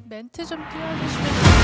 멘트 좀 띄워주시면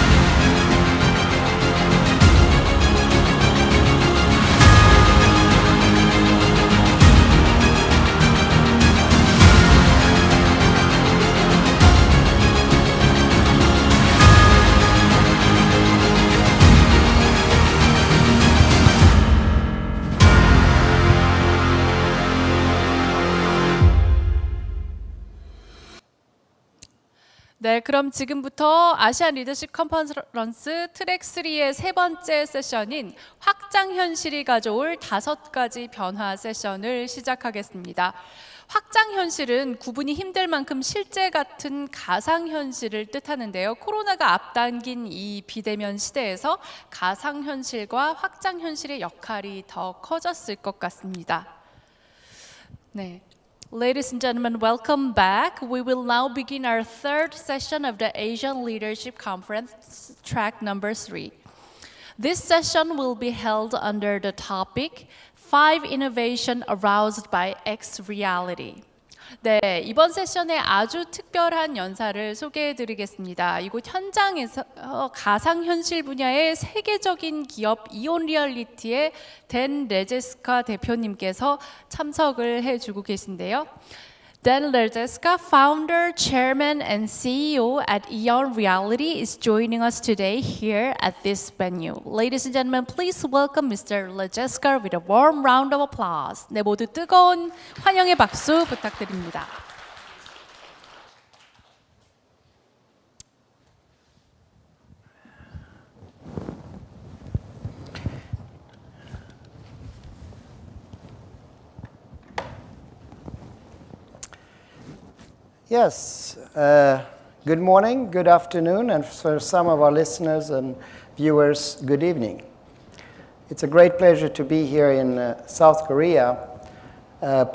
네, 그럼 지금부터 아시안 리더십 컨퍼런스 트랙 3의 세 번째 세션인 확장현실이 가져올 5가지 변화 세션을 시작하겠습니다. 확장현실은 구분이 힘들 만큼 실제 같은 가상현실을 뜻하는데요. 코로나가 앞당긴 이 비대면 시대에서 가상현실과 확장현실의 역할이 더 커졌을 것 같습니다. 네. Ladies and gentlemen, welcome back. We will now begin our third session of the Asian Leadership Conference, track number 3. This session will be held under the topic 5 Innovation Aroused by X-Reality. 네, 이번 세션에 아주 특별한 연사를 소개해드리겠습니다. 이곳 현장에서 가상현실 분야의 세계적인 기업 이온리얼리티의 댄 레제스카 대표님께서 참석을 해주고 계신데요. Dan Lejerskar, founder, chairman, and CEO at Eon Reality, is joining us today here at this venue. Ladies and gentlemen, please welcome Mr. Lejerskar with a warm round of applause. 네, 모두 뜨거운 환영의 박수 부탁드립니다. Yes, good morning, good afternoon, and for some of our listeners and viewers, good evening. It's a great pleasure to be here in South Korea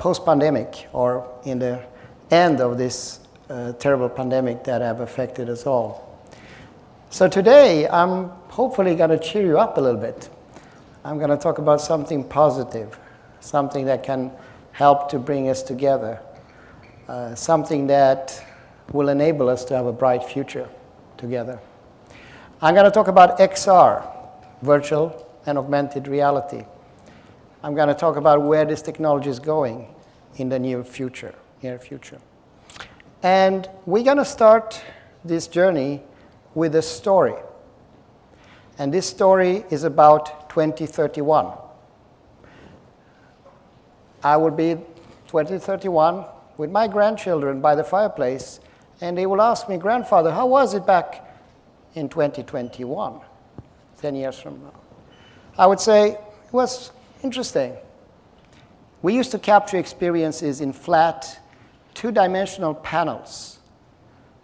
post-pandemic, or in the end of this terrible pandemic that have affected us all. So today, I'm hopefully going to cheer you up a little bit. I'm going to talk about something positive, something that can help to bring us together. Something that will enable us to have a bright future together. I'm going to talk about XR, virtual and augmented reality. I'm going to talk about where this technology is going in the near future. And we're going to start this journey with a story. And this story is about 2031. I will be 2031 with my grandchildren by the fireplace, and they will ask me, "Grandfather, how was it back in 2021, 10 years from now?" I would say, it was interesting. We used to capture experiences in flat, two-dimensional panels.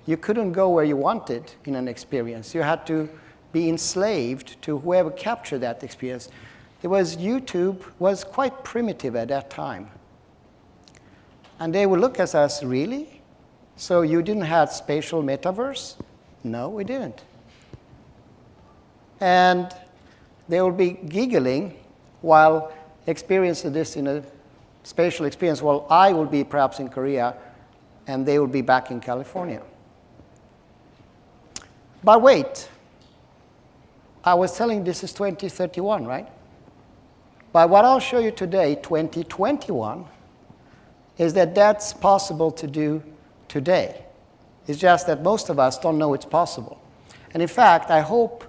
You couldn't go where you wanted in an experience. You had to be enslaved to whoever captured that experience. YouTube was quite primitive at that time. And they would look at us, "Really? So you didn't have Spatial Metaverse?" No, we didn't. And they will be giggling while experiencing this in a spatial experience, while I will be perhaps in Korea and they will be back in California. But wait, I was telling this is 2031, right? But what I'll show you today, 2021, is that that's possible to do today. It's just that most of us don't know it's possible. And in fact, I hope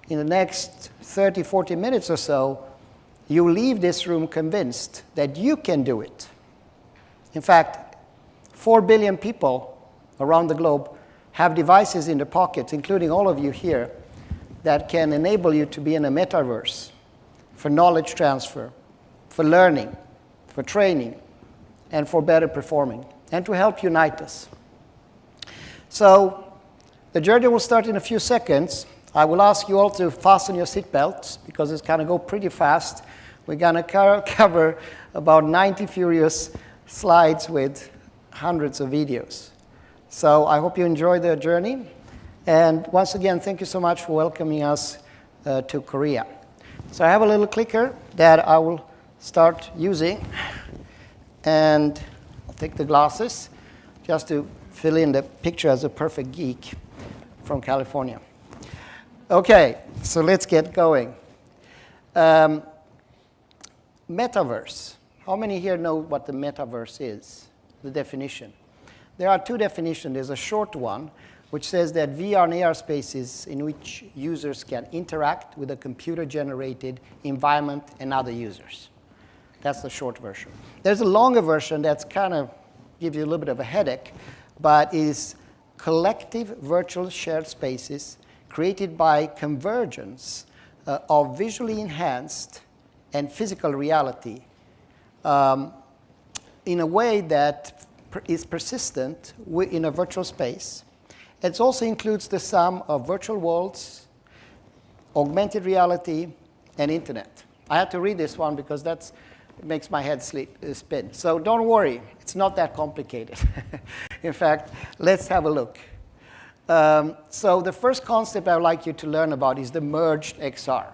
in the next 30, 40 minutes or so, you leave this room convinced that you can do it. In fact, 4 billion people around the globe have devices in their pockets, including all of you here, that can enable you to be in a metaverse for knowledge transfer, for learning, for training, and for better performing, and to help unite us. So the journey will start in a few seconds. I will ask you all to fasten your seatbelts because it's going to go pretty fast. We're going to cover about 90 furious slides with hundreds of videos. So I hope you enjoy the journey. And once again, thank you so much for welcoming us to Korea. So I have a little clicker that I will start using. And I'll take the glasses. just to fill in the picture as a perfect geek from California. Okay, so let's get going. Metaverse. How many here know what the metaverse is, the definition? There are two definitions. There's a short one, which says that VR and AR spaces in which users can interact with a computer-generated environment and other users. That's the short version. There's a longer version that's kind of gives you a little bit of a headache, but is collective virtual shared spaces created by convergence of visually enhanced and physical reality in a way that is persistent in a virtual space. It also includes the sum of virtual worlds, augmented reality, and internet. I had to read this one because it makes my head spin. So don't worry, it's not that complicated. In fact, let's have a look. So the first concept I would like you to learn about is the merged XR.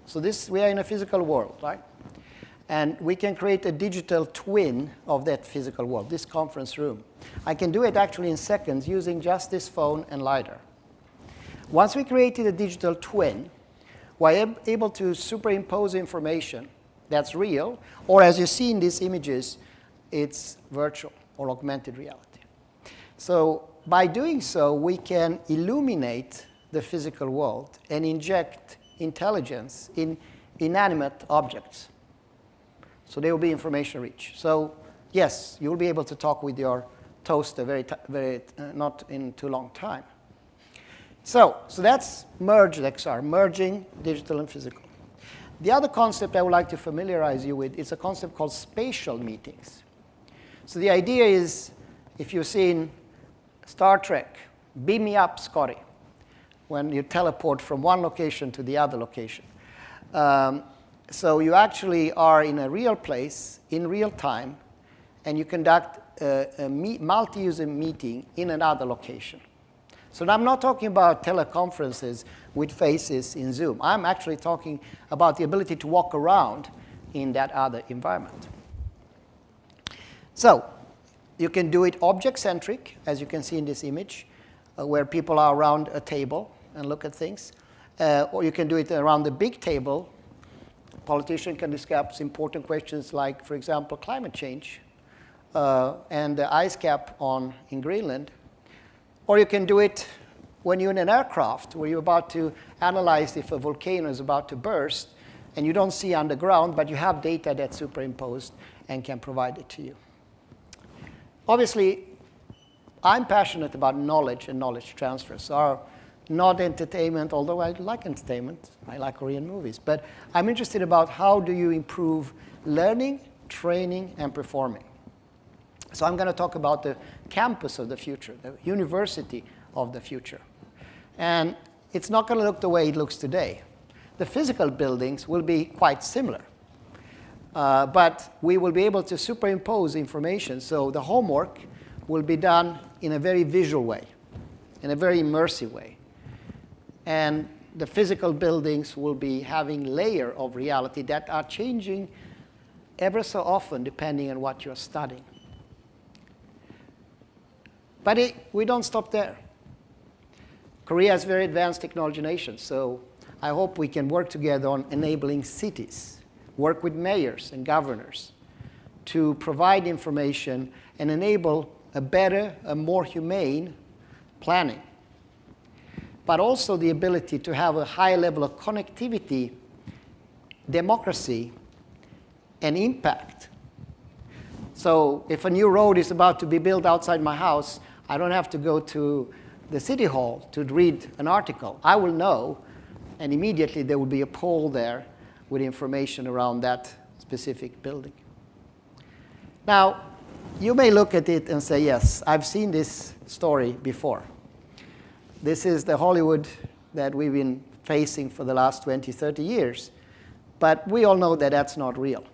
So we are in a physical world, right? And we can create a digital twin of that physical world, this conference room. I can do it actually in seconds using just this phone and LiDAR. Once we created a digital twin, we're able to superimpose information that's real, or as you see in these images, it's virtual or augmented reality. So by doing so, we can illuminate the physical world and inject intelligence in inanimate objects. So they will be information rich. So yes, you will be able to talk with your toaster not in too long time. So that's merged XR, merging digital and physical. The other concept I would like to familiarize you with is a concept called spatial meetings. So the idea is, if you've seen Star Trek, beam me up, Scotty, when you teleport from one location to the other location. So you actually are in a real place, in real time, and you conduct a multi-user meeting in another location. So I'm not talking about teleconferences with faces in Zoom. I'm actually talking about the ability to walk around in that other environment. So you can do it object-centric, as you can see in this image, where people are around a table and look at things. Or you can do it around the big table. A politician can discuss important questions like, for example, climate change and the ice cap in Greenland. Or you can do it when you're in an aircraft where you're about to analyze if a volcano is about to burst and you don't see underground, but you have data that's superimposed and can provide it to you. Obviously, I'm passionate about knowledge and knowledge transfer. So not entertainment, although I like entertainment. I like Korean movies. But I'm interested about how do you improve learning, training, and performing. So I'm going to talk about the campus of the future, the university of the future. And it's not going to look the way it looks today. The physical buildings will be quite similar. But we will be able to superimpose information. So the homework will be done in a very visual way, in a very immersive way. And the physical buildings will be having layers of reality that are changing ever so often depending on what you're studying. But we don't stop there. Korea is a very advanced technology nation, so I hope we can work together on enabling cities, work with mayors and governors to provide information and enable a better, a more humane planning. But also the ability to have a high level of connectivity, democracy, and impact. So if a new road is about to be built outside my house, I don't have to go to the city hall to read an article. I will know, and immediately there will be a poll there with information around that specific building. Now, you may look at it and say, yes, I've seen this story before. This is the Hollywood that we've been facing for the last 20, 30 years. But we all know that that's not real.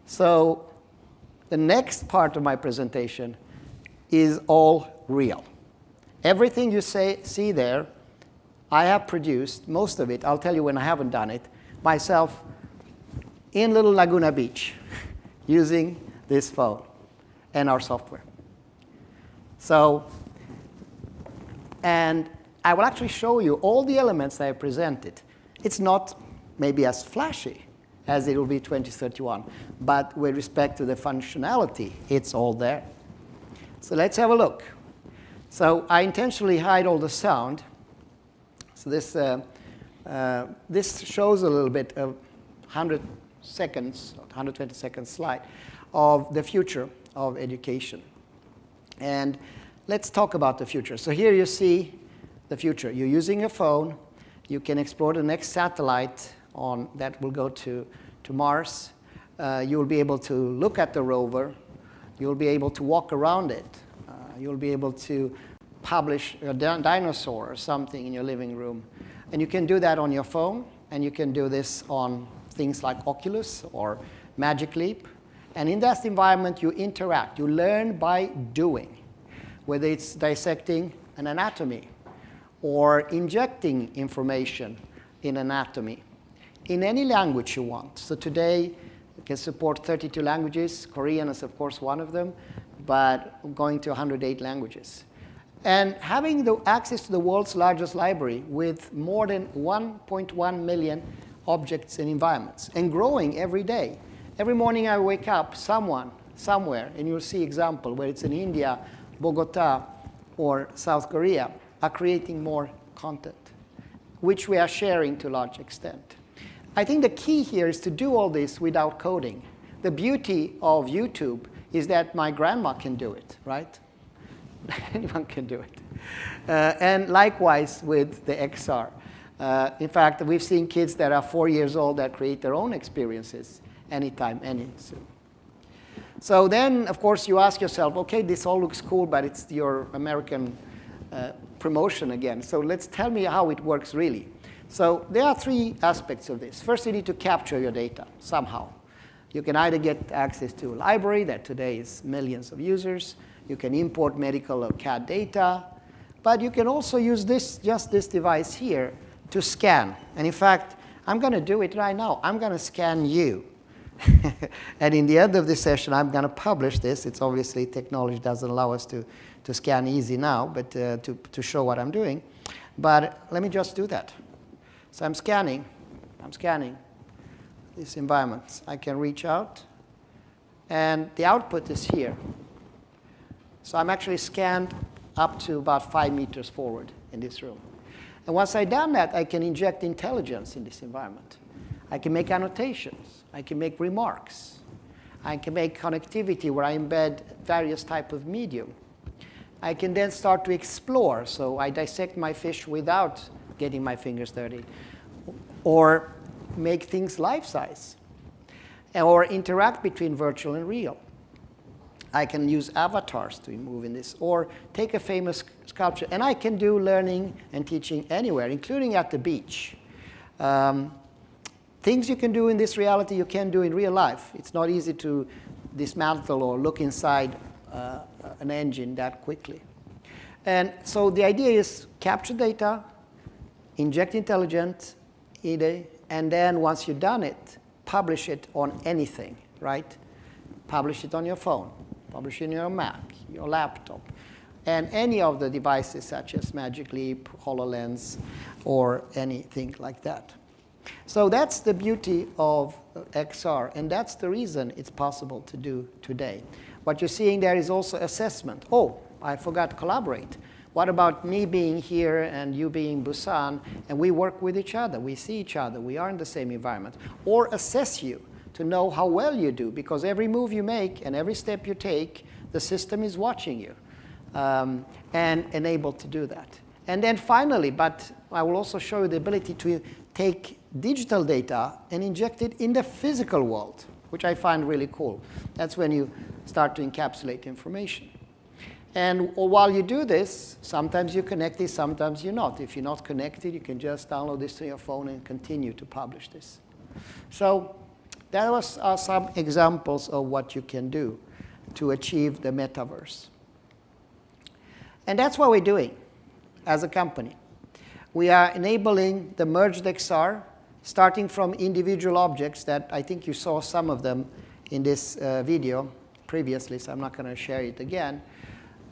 So the next part of my presentation is all real. Everything you see there, I have produced, most of it, I'll tell you when I haven't done it, myself in Little Laguna Beach using this phone and our software. So, and I will actually show you all the elements that I presented. It's not maybe as flashy as it will be 2031, but with respect to the functionality, it's all there. So let's have a look. So I intentionally hide all the sound. So this shows a little bit of 100 seconds, 120 seconds slide of the future of education. And let's talk about the future. So here you see the future. You're using a phone. You can explore the next satellite that will go to Mars. You'll be able to look at the rover. You'll be able to walk around it. You'll be able to publish a dinosaur or something in your living room. And you can do that on your phone, and you can do this on things like Oculus or Magic Leap. And in that environment, you interact. You learn by doing, whether it's dissecting an anatomy or injecting information in anatomy in any language you want. So today, you can support 32 languages. Korean is, of course, one of them, but going to 108 languages. And having the access to the world's largest library with more than 1.1 million objects and environments, and growing every day. Every morning I wake up, someone, somewhere, and you'll see example, where it's in India, Bogota, or South Korea, are creating more content, which we are sharing to a large extent. I think the key here is to do all this without coding. The beauty of YouTube is that my grandma can do it, right? Anyone can do it. And likewise with the XR. In fact, we've seen kids that are 4 years old that create their own experiences anytime, soon. So then, of course, you ask yourself, okay, this all looks cool, but it's your American promotion again. So let's tell me how it works really. So there are three aspects of this. First, you need to capture your data somehow. You can either get access to a library that today is millions of users. You can import medical or CAD data. But you can also use just this device here to scan. And in fact, I'm going to do it right now. I'm going to scan you. And in the end of this session, I'm going to publish this. It's obviously technology doesn't allow us to scan easy now, but to show what I'm doing. But let me just do that. So I'm scanning these environments. I can reach out, and the output is here. So I'm actually scanned up to about 5 meters forward in this room. And once I've done that, I can inject intelligence in this environment. I can make annotations. I can make remarks. I can make connectivity where I embed various types of medium. I can then start to explore. So I dissect my fish without getting my fingers dirty, or make things life-size, or interact between virtual and real. I can use avatars to move in this, or take a famous sculpture. And I can do learning and teaching anywhere, including at the beach. Things you can do in this reality you can do in real life. It's not easy to dismantle or look inside an engine that quickly. And so the idea is capture data, inject intelligence, and then once you've done it, publish it on anything, right? Publish it on your phone, publish it on your Mac, your laptop, and any of the devices such as Magic Leap, HoloLens, or anything like that. So that's the beauty of XR, and that's the reason it's possible to do today. What you're seeing there is also assessment. Oh, I forgot to collaborate. What about me being here and you being Busan, and we work with each other, we see each other, we are in the same environment. Or assess you to know how well you do, because every move you make and every step you take, the system is watching you and able to do that. And then finally, but I will also show you the ability to take digital data and inject it in the physical world, which I find really cool. That's when you start to encapsulate information. And while you do this, sometimes you're connected, sometimes you're not. If you're not connected, you can just download this to your phone and continue to publish this. So that are some examples of what you can do to achieve the metaverse. And that's what we're doing as a company. We are enabling the merged XR, starting from individual objects that I think you saw some of them in this video previously, so I'm not going to share it again.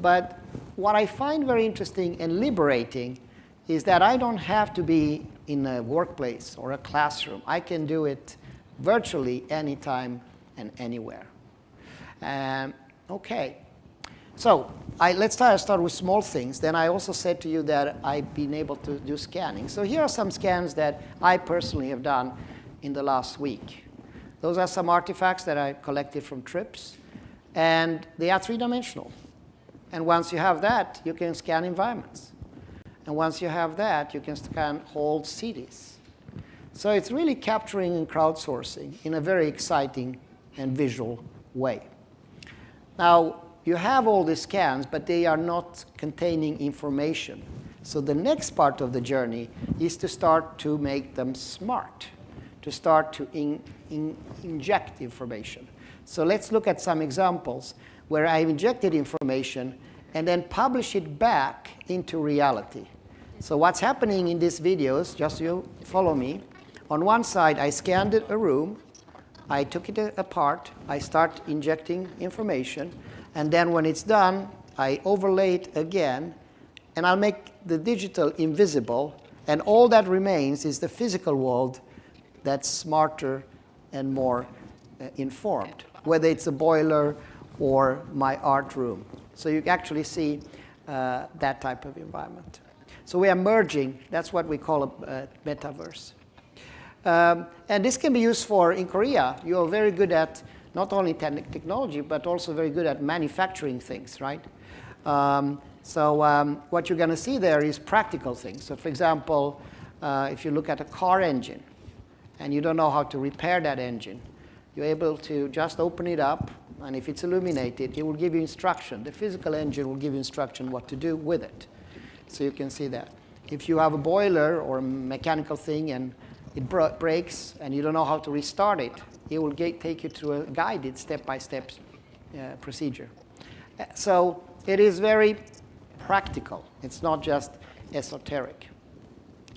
But what I find very interesting and liberating is that I don't have to be in a workplace or a classroom. I can do it virtually anytime and anywhere. Okay. So let's start with small things. Then I also said to you that I've been able to do scanning. So here are some scans that I personally have done in the last week. Those are some artifacts that I collected from trips. And they are three-dimensional. And once you have that, you can scan environments. And once you have that, you can scan whole cities. So it's really capturing and crowdsourcing in a very exciting and visual way. Now, you have all these scans, but they are not containing information. So the next part of the journey is to start to make them smart, to start to inject information. So let's look at some examples where I've injected information and then publish it back into reality. So what's happening in these videos, just you follow me. On one side, I scanned a room. I took it apart. I start injecting information. And then when it's done, I overlay it again. And I'll make the digital invisible. And all that remains is the physical world that's smarter and more informed, whether it's a boiler or my art room. So you actually see that type of environment. So we are merging. That's what we call a metaverse. And this can be used for, in Korea, you are very good at not only technology, but also very good at manufacturing things, right? What you're going to see there is practical things. So for example, if you look at a car engine, and you don't know how to repair that engine, you're able to just open it up, and if it's illuminated, it will give you instruction. The physical engine will give you instruction what to do with it. So you can see that. If you have a boiler or a mechanical thing and it breaks and you don't know how to restart it, it will take you through a guided step-by-step procedure. So it is very practical. It's not just esoteric.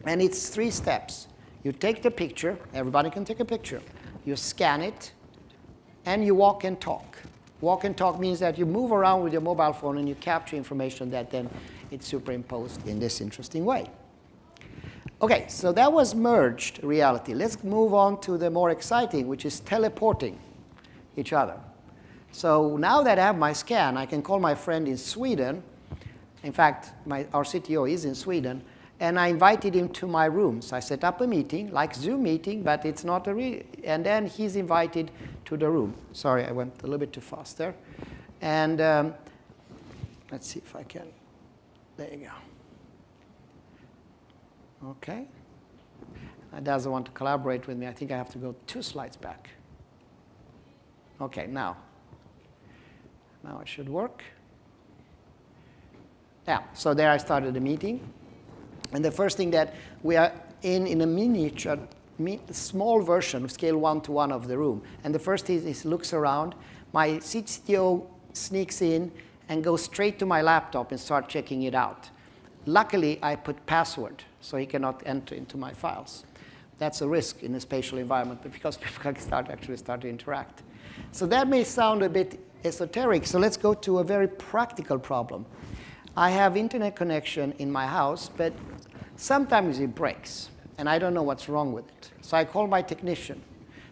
And it's 3 steps. You take the picture. Everybody can take a picture. You scan it, and you walk and talk. Walk and talk means that you move around with your mobile phone and you capture information that then it's superimposed in this interesting way. Okay, so that was merged reality. Let's move on to the more exciting, which is teleporting each other. So now that I have my scan, I can call my friend in Sweden. In fact, our CTO is in Sweden. And I invited him to my rooms. I set up a meeting, like Zoom meeting, but it's not a real. And then he's invited to the room. Sorry, I went a little bit too fast there. And let's see if I can. There you go. Okay. It doesn't want to collaborate with me. I think I have to go 2 slides back. Okay, now it should work. Yeah, so there I started the meeting. And the first thing that we are in a miniature, small version of scale 1:1 of the room. And the first is looks around. My CTO sneaks in and goes straight to my laptop and start checking it out. Luckily, I put password, so he cannot enter into my files. That's a risk in a spatial environment, but because people can start to interact. So that may sound a bit esoteric, so let's go to a very practical problem. I have internet connection in my house, but sometimes it breaks, and I don't know what's wrong with it. So I call my technician.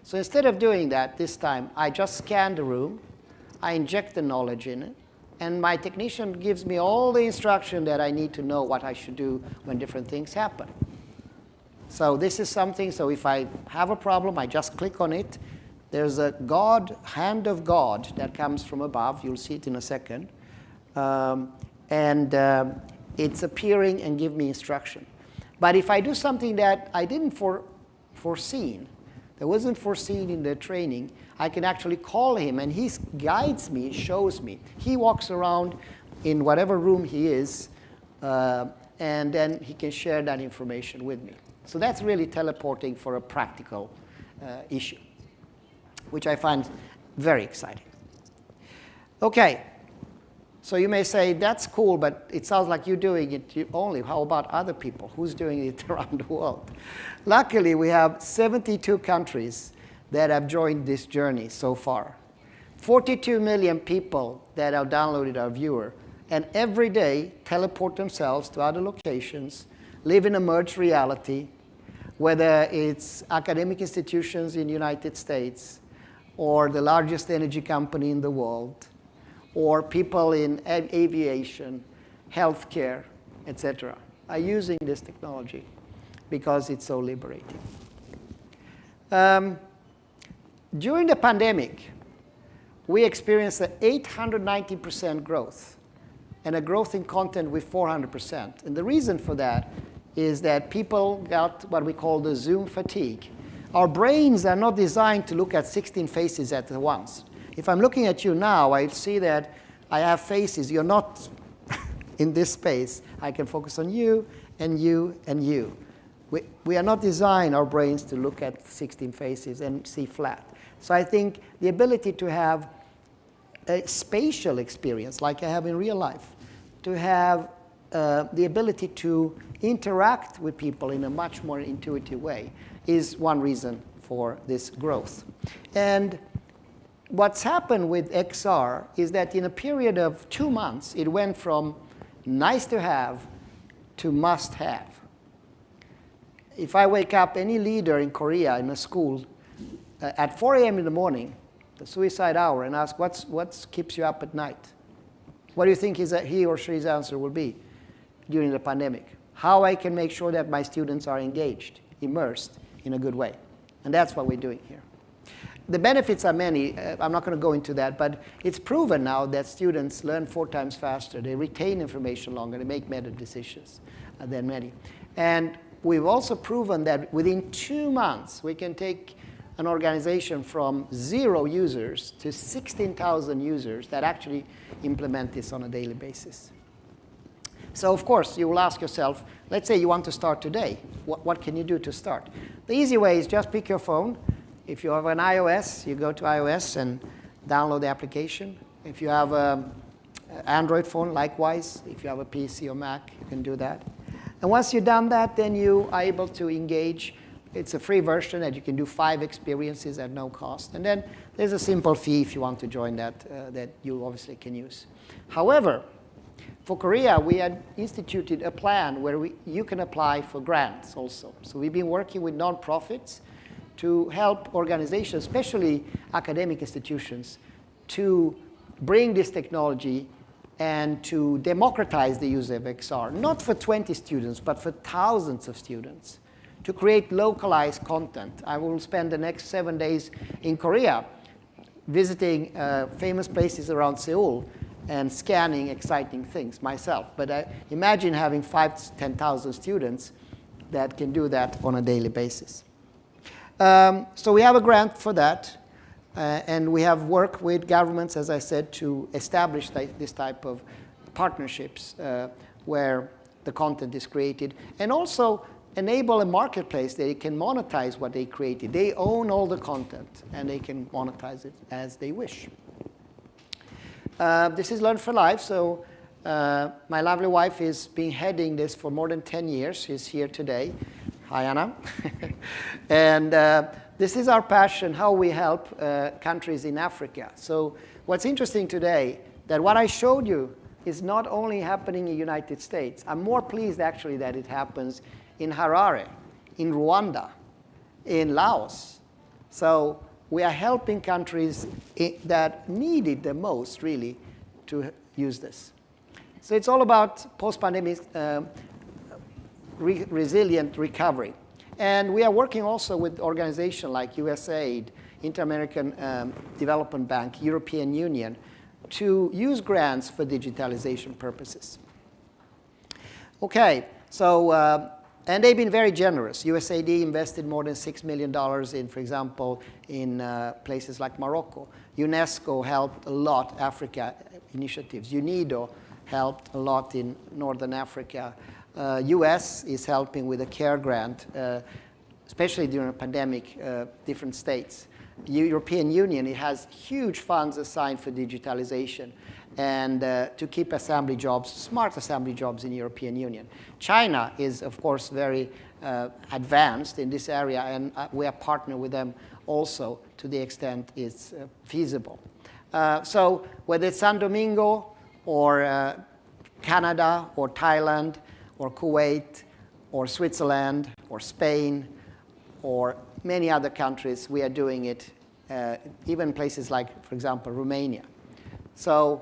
So instead of doing that this time, I just scan the room, I inject the knowledge in it, and my technician gives me all the instruction that I need to know what I should do when different things happen. So this is something, so if I have a problem, I just click on it. There's a hand of God that comes from above. You'll see it in a second. It's appearing and give me instruction. But if I do something that I didn't foreseen, that wasn't foreseen in the training, I can actually call him, and he guides me, shows me. He walks around in whatever room he is, and then he can share that information with me. So that's really teleporting for a practical issue, which I find very exciting. Okay. So you may say, that's cool, but it sounds like you're doing it only. How about other people? Who's doing it around the world? Luckily, we have 72 countries that have joined this journey so far. 42 million people that have downloaded our viewer, and every day teleport themselves to other locations, live in a merged reality, whether it's academic institutions in the United States, or the largest energy company in the world, or people in aviation, healthcare, etc., are using this technology because it's so liberating. During the pandemic, we experienced an 890% growth and a growth in content with 400%. And the reason for that is that people got what we call the Zoom fatigue. Our brains are not designed to look at 16 faces at once. If I'm looking at you now, I see that I have faces. You're not in this space. I can focus on you and you and you. We are not designed, our brains, to look at 16 faces and see flat. So I think the ability to have a spatial experience like I have in real life, to have the ability to interact with people in a much more intuitive way is one reason for this growth. And what's happened with XR is that in a period of 2 months, it went from nice to have to must have. If I wake up any leader in Korea in a school at 4 a.m. in the morning, the suicide hour, and ask what keeps you up at night, what do you think he or she's answer will be during the pandemic? How I can make sure that my students are engaged, immersed in a good way. And that's what we're doing here. The benefits are many. I'm not going to go into that, but it's proven now that students learn 4 times faster. They retain information longer. They make better decisions than many. And we've also proven that within 2 months, we can take an organization from 0 users to 16,000 users that actually implement this on a daily basis. So of course, you will ask yourself, let's say you want to start today. What can you do to start? The easy way is just pick your phone. If you have an iOS, you go to iOS and download the application. If you have an Android phone, likewise. If you have a PC or Mac, you can do that. And once you've done that, then you are able to engage. It's a free version that you can do 5 experiences at no cost. And then there's a simple fee if you want to join that, that you obviously can use. However, for Korea, we had instituted a plan where you can apply for grants also. So we've been working with nonprofits to help organizations, especially academic institutions, to bring this technology and to democratize the use of XR, not for 20 students, but for thousands of students, to create localized content. I will spend the next 7 days in Korea visiting famous places around Seoul and scanning exciting things myself. But imagine having 5,000 to 10,000 students that can do that on a daily basis. So we have a grant for that. And we have worked with governments, as I said, to establish this type of partnerships where the content is created, and also enable a marketplace that it can monetize what they created. They own all the content, and they can monetize it as they wish. This is Learn for Life. So my lovely wife has been heading this for more than 10 years. She's here today. Hi, Anna. And this is our passion, how we help countries in Africa. So what's interesting today, that what I showed you is not only happening in the United States. I'm more pleased, actually, that it happens in Harare, in Rwanda, in Laos. So we are helping countries that need it the most, really, to use this. So it's all about post-pandemic resilient recovery. And we are working also with organizations like USAID, Inter-American Development Bank, European Union, to use grants for digitalization purposes. Okay, so, and they've been very generous. USAID invested more than $6 million in, for example, in places like Morocco. UNESCO helped a lot, Africa initiatives. UNIDO helped a lot in Northern Africa. US is helping with a CARE grant, especially during a pandemic, different states. European Union, it has huge funds assigned for digitalization and to keep assembly jobs, smart assembly jobs in European Union. China is, of course, very advanced in this area, and we are partnered with them also to the extent it's feasible. So whether it's San Domingo or Canada or Thailand or Kuwait or Switzerland or Spain or many other countries, we are doing it, even places like, for example, Romania. So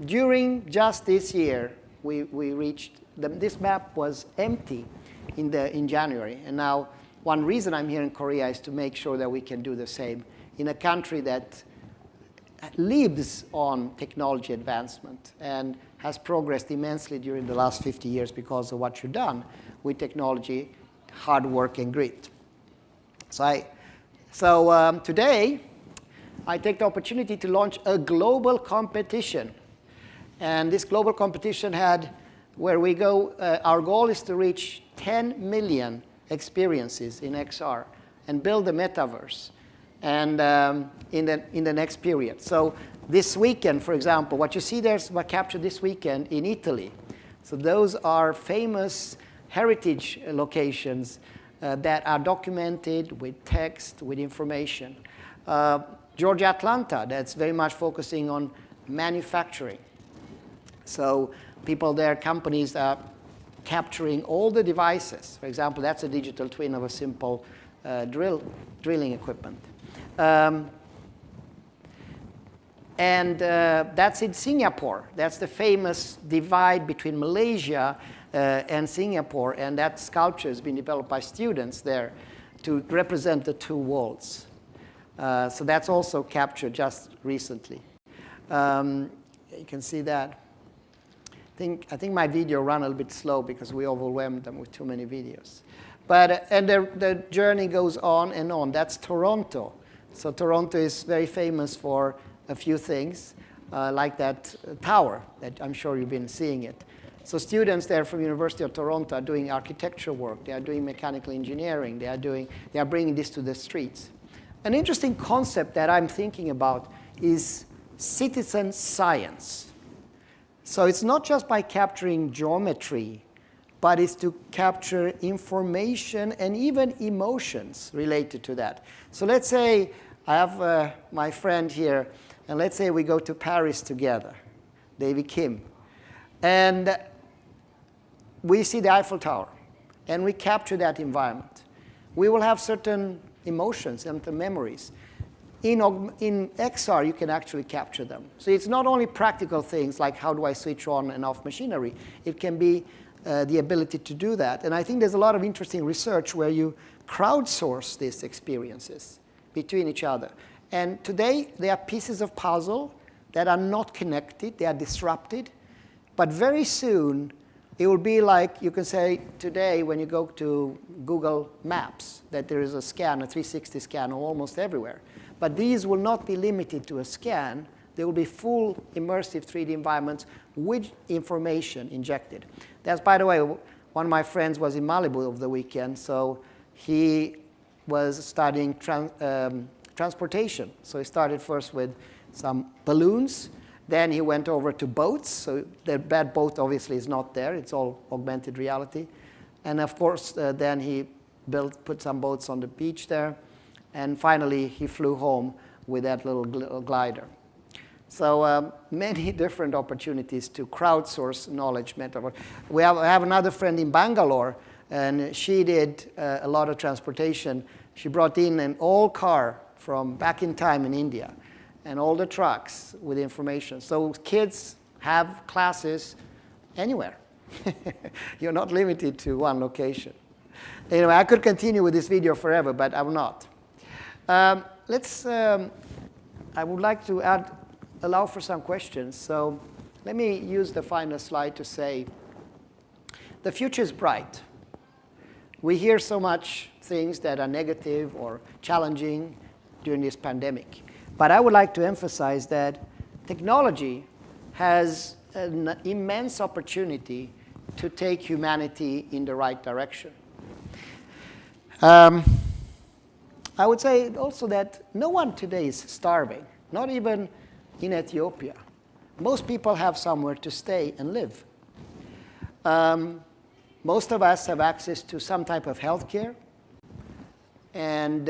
during just this year, we reached, this map was empty in January. And now one reason I'm here in Korea is to make sure that we can do the same in a country that lives on technology advancement and has progressed immensely during the last 50 years because of what you've done with technology, hard work, and grit. So today, I take the opportunity to launch a global competition. And this global competition where we go, our goal is to reach 10 million experiences in XR and build a metaverse and in the next period. So this weekend, for example, what you see there is what captured this weekend in Italy. So those are famous heritage locations that are documented with text, with information. Georgia, Atlanta, that's very much focusing on manufacturing. So people there, companies are capturing all the devices. For example, that's a digital twin of a simple drilling equipment. That's in Singapore. That's the famous divide between Malaysia and Singapore, and that sculpture has been developed by students there to represent the two worlds. So that's also captured just recently. You can see that. I think my video ran a little bit slow because we overwhelmed them with too many videos. And the journey goes on and on. That's Toronto. So Toronto is very famous for a few things, like that tower that I'm sure you've been seeing it. So students there from University of Toronto are doing architecture work. They are doing mechanical engineering. They are bringing this to the streets. An interesting concept that I'm thinking about is citizen science. So it's not just by capturing geometry, but it's to capture information and even emotions related to that. So let's say I have my friend here, and let's say we go to Paris together, David Kim, and we see the Eiffel Tower, and we capture that environment. We will have certain emotions and memories. In XR, you can actually capture them. So it's not only practical things like how do I switch on and off machinery. It can be the ability to do that. And I think there's a lot of interesting research where you crowdsource these experiences between each other. And today, they are pieces of puzzle that are not connected. They are disrupted. But very soon, it will be like you can say today when you go to Google Maps that there is a scan, a 360 scan almost everywhere. But these will not be limited to a scan. They will be full immersive 3D environments with information injected. That's, by the way, one of my friends was in Malibu over the weekend, so he was studying transportation. So he started first with some balloons. Then he went over to boats. So that boat obviously is not there. It's all augmented reality. And of course, then he put some boats on the beach there. And finally, he flew home with that little glider. So many different opportunities to crowdsource knowledge metaverse. We have another friend in Bangalore, and she did a lot of transportation. She brought in an old car from back in time in India, and all the trucks with information. So kids have classes anywhere. You're not limited to one location. Anyway, I could continue with this video forever, but I will not. I would like to allow for some questions. So let me use the final slide to say, the future is bright. We hear so much things that are negative or challenging during this pandemic. But I would like to emphasize that technology has an immense opportunity to take humanity in the right direction. I would say also that no one today is starving, not even in Ethiopia. Most people have somewhere to stay and live. Most of us have access to some type of health care and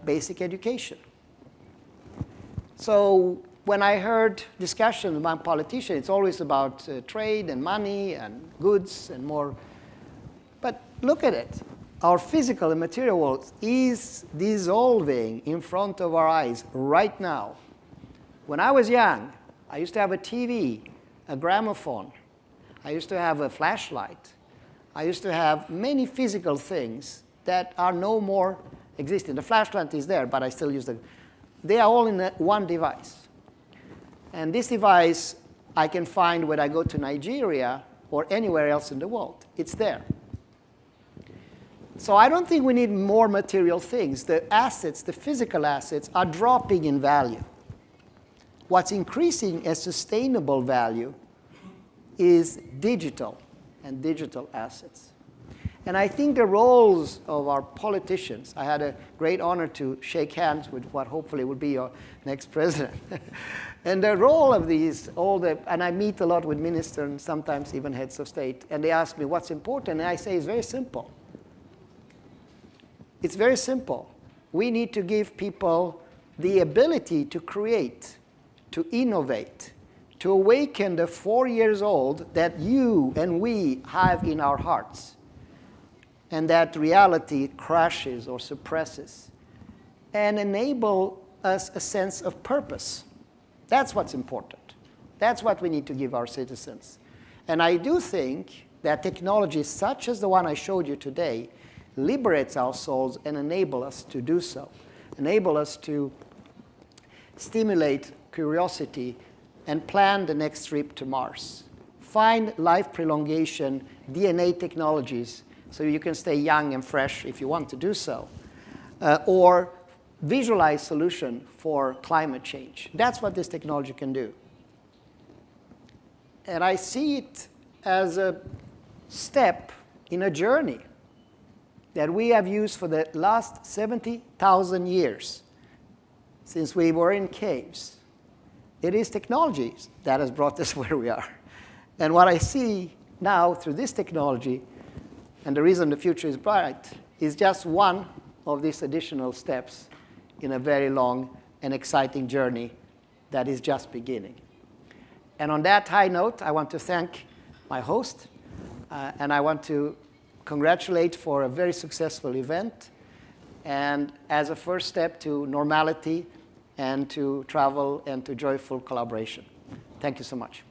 basic education. So when I heard discussions among politicians, it's always about trade and money and goods and more. But look at it. Our physical and material world is dissolving in front of our eyes right now. When I was young, I used to have a TV, a gramophone. I used to have a flashlight. I used to have many physical things that are no more existing. The flashlight is there, but I still use them. They are all in one device. And this device I can find when I go to Nigeria or anywhere else in the world. It's there. So I don't think we need more material things. The assets, the physical assets, are dropping in value. What's increasing as sustainable value is digital and digital assets. And I think the roles of our politicians, I had a great honor to shake hands with what hopefully will be your next president. And the role of these, and I meet a lot with ministers and sometimes even heads of state, and they ask me what's important, and I say it's very simple. It's very simple. We need to give people the ability to create, to innovate, to awaken the 4 years old that you and we have in our hearts, and that reality crashes or suppresses, and enable us a sense of purpose. That's what's important. That's what we need to give our citizens. And I do think that technology such as the one I showed you today liberates our souls and enable us to do so, enable us to stimulate curiosity and plan the next trip to Mars. Find life prolongation, DNA technologies, so you can stay young and fresh if you want to do so, or visualize solution for climate change. That's what this technology can do. And I see it as a step in a journey that we have used for the last 70,000 years since we were in caves. It is technology that has brought us where we are. And what I see now through this technology, and the reason the future is bright, is just one of these additional steps in a very long and exciting journey that is just beginning. And on that high note, I want to thank my host, and I want to congratulate for a very successful event, and as a first step to normality and to travel and to joyful collaboration. Thank you so much.